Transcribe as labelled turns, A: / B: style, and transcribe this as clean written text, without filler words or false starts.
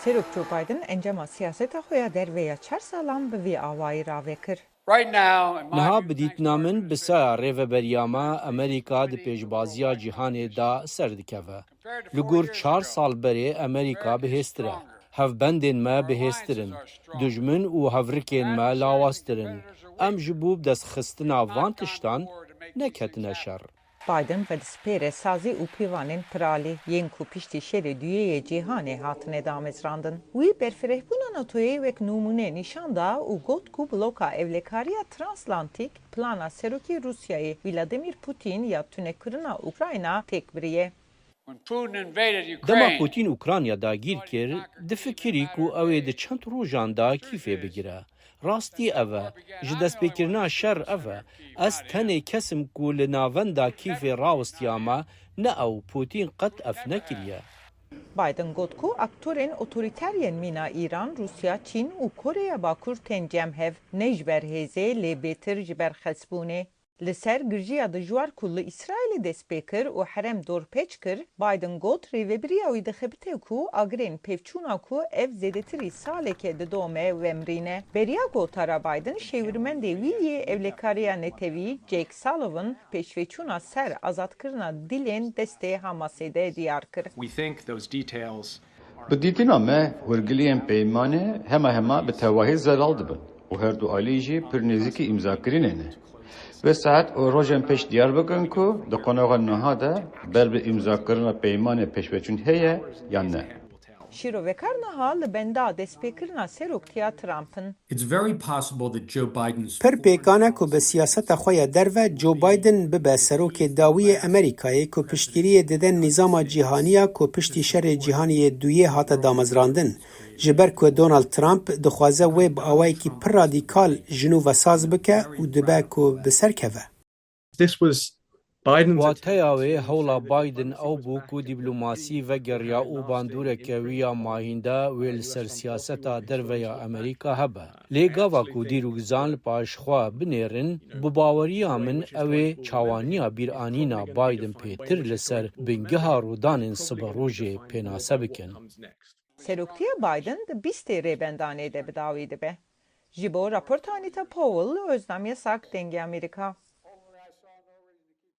A: Serok Joe Biden encama siyaseta xoya derveya 4 salan bi vî awayî ravekir.
B: Niha bidîtina min bi saya rêveberiya Amerîka di pêşbaziya cîhanê da ser dikeve. Li gor 4 sal berê Amerîka bihêztir e. Hevbendên me bihêztir in. Dijmin û hevrikên me lawaztir in. Em ji bo destxistina van tiştan neketine şer.
A: Biden ve dispêre sazî û pîvanên piralî yên ku piştî şerê duyeyê cîhanê hatine damezrandin. Wî berfirehbûna NATOyê wek numune nîşan da û got ku bloka evlekariya transatlantik plana serokê Rusyayê Vladimir Putin ya tunekirina Ukrayna têk biriye.
B: Dema Putin Ukrayna dagîr kir, difikirî ku ew ê di çend rojan da kîfê bigire. Rastî ev e, ji destpêkirina şer ev e. Ez tenê kesim ku li navenda kîfê rawistiya me, ne ew Putin qet ev nekiriye.
A: Biden got ku aktorên otorîteryên mîna İran, Rusya, Çîn û Koreya Bakur tên cemhev ne ji ber hêzê lê bêtir ji ber xesbûnê. Li ser girjiya dijwar ku li İsraîlê dest pê kir û herem dorpêç kir, Biden got rêveberiya wî dixebite ku agirên pevçûna ku ev zêdetirî saleke di dome wemrîne. Beriya gotara Biden şêwirmendê wî yê evlekariya Netewî, Jake Sullivan, pêşveçûna ser azatkirina dilên destê Hamasê de diyar kir.
C: Bi dîtina me hûrgiliyên peymanê hema bi tewahî zelal dibin û her du alî jî pir nêzîkî îmzakirînê ne. Ve saet û rojên pêş diyar bikin ku di qonaxa niha de ber bi îmzakirina peymanê pêşveçûn heye yan ne.
A: Şîrovekar niha li benda destpêkirina seroktiya Trump'ın.
D: Pir pêkan e ku bi siyaseta xwe ya derve Joe Biden bibe serokê dawiyê Amerîkayê ku piştgiriyê dide nîzama cîhaniya ku piştî şerê cîhaniyê duyê hate damezrandin. Ji ber ku Donald Trump dixwaze wê bi awayekî pir radîkal jinû vesaz bike û dibe ku bi ser keve.
B: Wateya wê hewla Biden ew bû ku dîplomasî vegeriya û bandoreke wî ya mahînde wê li ser siyaseta derve ya Amerîka hebe. Lê gava ku dîrûgizan li paşxwe binêrin, bi baweriya min ew ê çawaniya bîranîna Biden pêtir li ser bingeha rodanên siberojê pênase bikin.
A: Seroktiya Biden di bîstê rêbendanê de bi dawî dibe. Ji bo raporta Anita Powell, Özlem Yasak, Dengê Amerika.